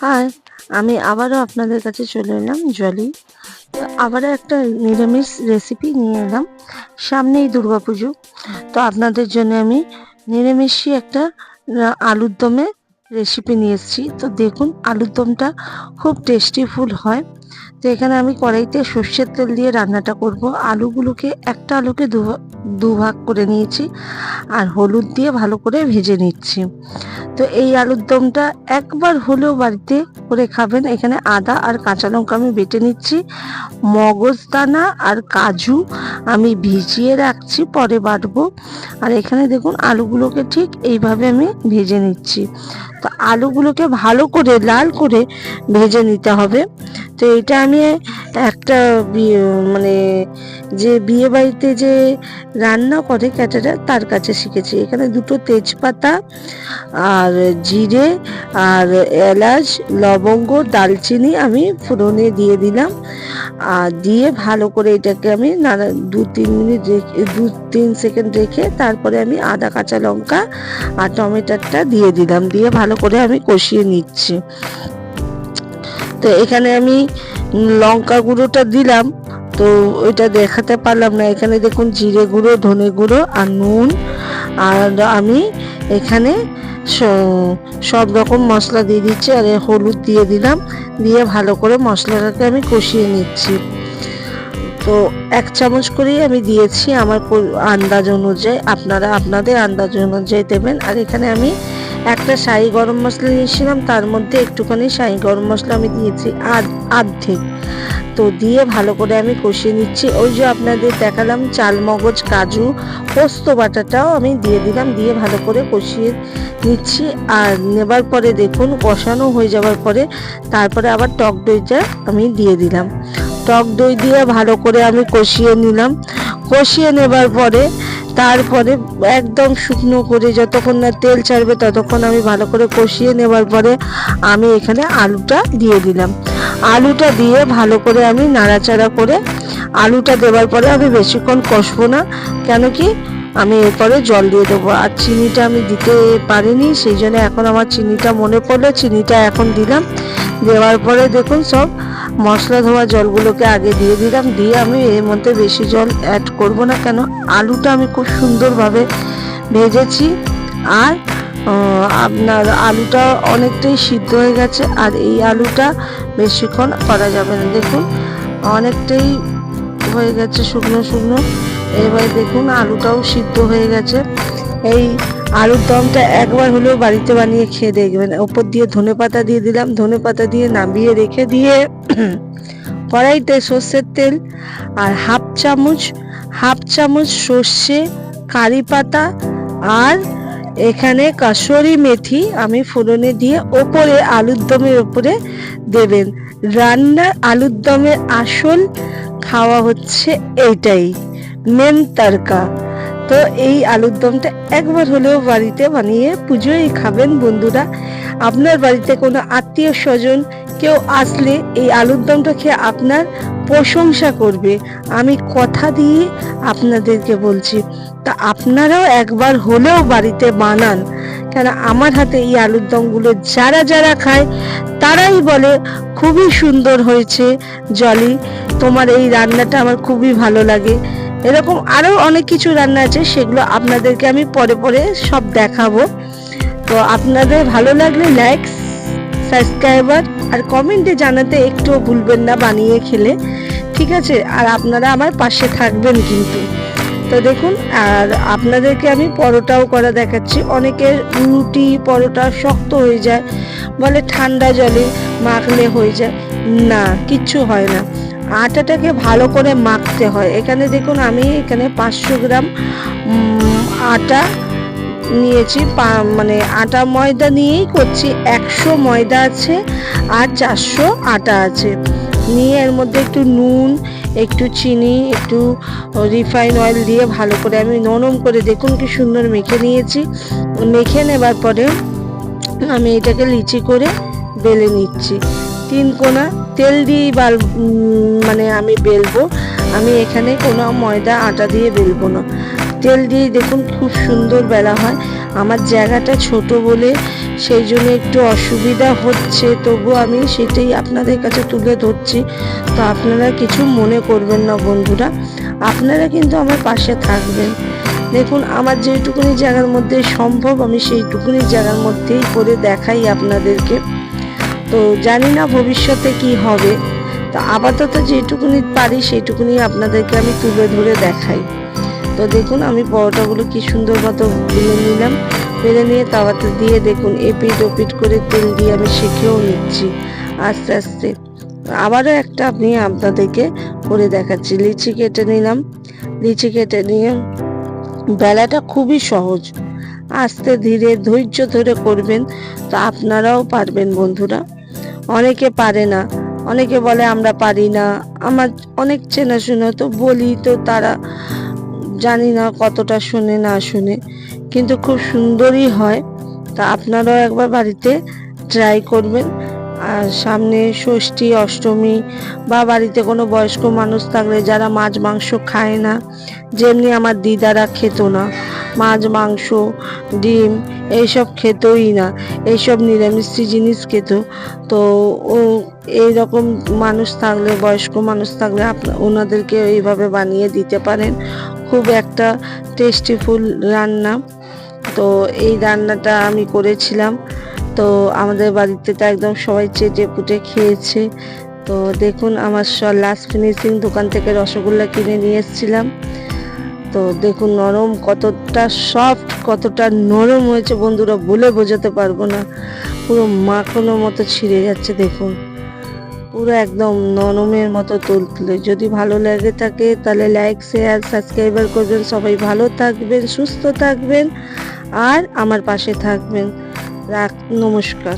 High, আমি আবারও আপনাদের কাছে চলে এলাম জলি। তো আবারও একটা নিরামিষ রেসিপি নিয়ে এলাম। সামনেই দুর্গাপুজো, তো আপনাদের জন্য আমি নিরামিষই একটা আলুর দমের রেসিপি নিয়ে এসেছি। তো দেখুন, আলুর দমটা খুব টেস্টিফুল হয়। তো এখানে আমি কড়াইতে সর্ষের তেল দিয়ে রান্নাটা করব। আলুগুলোকে একটা আলুকে দুভাগ করে নিয়েছি আর হলুদ দিয়ে ভালো করে ভেজে নিচ্ছি। তো এই আলুর দমটা একবার হলেও বাড়িতে করে খাবেন। এখানে আদা আর কাঁচা লঙ্কা আমি বেটে নিচ্ছি, মগজদানা আর কাজু আমি ভিজিয়ে রাখছি, পরে বাটবো। আর এখানে দেখুন আলুগুলোকে ঠিক এইভাবে আমি ভেজে নিচ্ছি। তো আলুগুলোকে ভালো করে লাল করে ভেজে নিতে হবে। তো এটা আমি একটা মানে যে বিয়ে বাড়িতে যে রান্না করে ক্যাটারা, তার কাছে শিখেছি। এখানে দুটো তেজপাতা আর জিরে আর এলাচ, লবঙ্গ, দালচিনি আমি ফোড়নে দিয়ে দিলাম। আর দিয়ে ভালো করে এটাকে আমি 2-3 মিনিট রেখে 2-3 সেকেন্ড রেখে তারপরে আমি আদা, কাঁচা লঙ্কা আর টমেটোটা দিয়ে দিলাম। দিয়ে ভালো করে আমি কষিয়ে নিচ্ছি। তো এখানে আমি লঙ্কা গুঁড়োটা দিলাম, তো ওইটা দেখাতে পারলাম না। এখানে দেখুন জিরে গুঁড়ো, ধনে গুঁড়ো আর নুন, আর আমি এখানে সব রকম মশলা দিয়ে দিচ্ছি। আর হলুদ দিয়ে দিলাম, দিয়ে ভালো করে মশলাটাকে আমি কষিয়ে নিচ্ছি। তো 1 চামচ করেই আমি দিয়েছি আমার আন্দাজ অনুযায়ী, আপনারা আপনাদের আন্দাজ অনুযায়ী দেবেন। আর এখানে আমি একটা শাহি গরম মশলা নিয়েছিলাম, তার মধ্যে একটুখানি শাহি গরম মশলা আমি দিয়েছি অর্ধেক। তো দিয়ে ভালো করে আমি কষিয়ে নিচ্ছি। ওই যে আপনাদের দেখালাম চাল, মগজ, কাজু, পোস্ত বাটাটাও আমি দিয়ে দিলাম, দিয়ে ভালো করে কষিয়ে নিচ্ছি। আর নেবার পরে দেখুন কষানো হয়ে যাওয়ার পরে তারপরে আবার টক দইটা আমি দিয়ে দিলাম। টক দই দিয়ে ভালো করে আমি কষিয়ে নিলাম। কষিয়ে নেবার পরে তারপরে একদম শুকনো করে যতক্ষণ না তেল ছাড়বে ততক্ষণ আমি ভালো করে কষিয়ে নেবার পরে আমি এখানে আলুটা দিয়ে দিলাম। আলুটা দিয়ে ভালো করে আমি নাড়াচাড়া করে, আলুটা দেওয়ার পরে আমি বেশিক্ষণ কষবো না, কেন কি আমি এরপরে জল দিয়ে দেবো। আর চিনিটা আমি দিতে পারিনি, সেই জন্য এখন আমার চিনিটা মনে পড়লো, চিনিটা এখন দিলাম। দেওয়ার পরে দেখুন সব মশলা ধোয়া জলগুলোকে আগে দিয়ে দিলাম। দিয়ে আমি এর মধ্যে বেশি জল অ্যাড করব না, কেন আলুটা আমি খুব সুন্দরভাবে ভেজেছি। আর আপনার আলুটা অনেকটাই সিদ্ধ হয়ে গেছে, আর এই আলুটা বেশিক্ষণ করা যাবে না। দেখুন অনেকটাই হয়ে গেছে শুকনো শুকনো। এবার দেখুন আলুটাও সিদ্ধ হয়ে গেছে। এই আলুর দমটা একবার হলেও বাড়িতে বানিয়ে খেয়ে দেখবেন। ওপর দিয়ে ধনেপাতা দিয়ে দিলাম, ধনেপাতা দিয়ে নামিয়ে রেখে দিয়ে কড়াইতে সর্ষের তেল আর হাফ চামচ সর্ষে, কারি পাতা আর এখানে কাসুরি মেথি আমি ফোড়নে দিয়ে ওপরে আলুর দমের ওপরে দেবেন। রান্নার আলুর দমের আসল খাওয়া হচ্ছে এইটাই, মেন তড়কা। তো এই আলুর দমটা একবার হলেও বাড়িতে বানিয়ে পুজোয় খাবেন বন্ধুরা। আপনার বাড়িতে কোনো আত্মীয় স্বজন কেউ আসলে এই আলুর দমটা খেয়ে আপনার প্রশংসা করবে, আমি কথা দিয়ে আপনাদেরকে বলছি। তা আপনারাও একবার হলেও বাড়িতে বানান, কেন আমার হাতে এই আলুর দমগুলো যারা যারা খায় তারাই বলে খুবই সুন্দর হয়েছে জলি, তোমার এই রান্নাটা আমার খুবই ভালো লাগে। এরকম আরও অনেক কিছু রান্না আছে, সেগুলো আপনাদেরকে আমি পরে পরে সব দেখাবো। তো আপনাদের ভালো লাগলে লাইক, সাবস্ক্রাইবার আর কমেন্টে জানাতে একটুও ভুলবেন না বানিয়ে খেলে, ঠিক আছে? আর আপনারা আমার পাশে থাকবেন কিন্তু। তো দেখুন, আর আপনাদেরকে আমি পরোটাও করা দেখাচ্ছি। অনেকের রুটি পরোটা শক্ত হয়ে যায়, বলে ঠান্ডা জলে মাখলে হয়ে যায়। না, কিচ্ছু হয় না, আটাটাকে ভালো করে মাখতে হয়। এখানে দেখুন আমি এখানে 500 গ্রাম আটা নিয়েছি, মানে আটা ময়দা নিয়েই করছি। 100 ময়দা আছে আর 400 আটা আছে। নিয়ে এর মধ্যে একটু নুন, একটু চিনি, একটু রিফাইন অয়েল দিয়ে ভালো করে আমি নরম করে দেখুন কি সুন্দর মেখে নিয়েছি। মেখে নেবার পরে আমি এটাকে লিচি করে বেলে নিচ্ছি। 3 কোনা তেল দিয়েই মানে আমি বেলবো। আমি এখানে কোনো ময়দা আটা দিয়ে বেলবো না। তেল দিয়ে দেখুন খুব সুন্দর বেলা হয়। আমার জায়গাটা ছোট বলে সেই জন্য একটু অসুবিধা হচ্ছে, তবু আমি সেটাই আপনাদের কাছে তুলে ধরছি। তো আপনারা কিছু মনে করবেন না বন্ধুরা, আপনারা কিন্তু আমার পাশে থাকবেন। দেখুন আমার যেটুকুনি জায়গার মধ্যে সম্ভব আমি সেইটুকুনি জায়গার মধ্যেই করে দেখাই আপনাদেরকে। তো জানি না ভবিষ্যতে কি হবে, তো আপাতত যেটুকুনি পারি সেইটুকুনি আপনাদেরকে আমি তুলে ধরে দেখাই। তো দেখুন আমি পরোটাগুলো কি সুন্দর মতো বেলে নিলাম, বেলে নিয়ে তাওয়াতে দিয়ে দেখুন এপিট ওপিট করে তেল দিয়ে আমি শিখেও নিচ্ছি আস্তে আস্তে। আবারও একটা আমি আপনাদেরকে করে দেখাচ্ছি। লিচি কেটে নিলাম, লিচি কেটে নিয়ে বেলাটা খুবই সহজ, আস্তে ধীরে ধৈর্য ধরে করবেন, তো আপনারাও পারবেন বন্ধুরা। অনেকে পারে না, অনেকে বলে আমরা পারি না। আমার অনেক চেনাশোনা, তো বলি তো তারা জানি না কতটা শোনে না শোনে, কিন্তু খুব সুন্দরই হয়। তা আপনারাও একবার বাড়িতে ট্রাই করবেন। আর সামনে ষষ্ঠী অষ্টমী বা বাড়িতে কোনো বয়স্ক মানুষ থাকলে যারা মাছ মাংস খায় না, যেমনি আমার দিদারা খেত না, মাছ মাংস ডিম এইসব খেতই না, এইসব নিরামিষি জিনিস খেত। তো ও এইরকম মানুষ থাকলে, বয়স্ক মানুষ থাকলে ওনাদেরকে এইভাবে বানিয়ে দিতে পারেন। খুব একটা টেস্টিফুল রান্না। তো এই রান্নাটা আমি করেছিলাম, তো আমাদের বাড়িতে তো একদম সবাই চেটে পুটে খেয়েছে। তো দেখুন আমার লাস্ট ফিনিশিং দোকান থেকে রসগোল্লা কিনে নিয়ে এসেছিলাম। তো দেখুন নরম কতটা সফট, কতটা নরম হয়েছে বন্ধুরা, বলে বোঝাতে পারবো না। পুরো মাখনের মতো ছিঁড়ে যাচ্ছে দেখুন, পুরো একদম নরমের মতো তুলতুলে। যদি ভালো লেগে থাকে তাহলে লাইক শেয়ার সাবস্ক্রাইবার করবেন। সবাই ভালো থাকবেন, সুস্থ থাকবেন আর আমার পাশে থাকবেন। নমস্কার।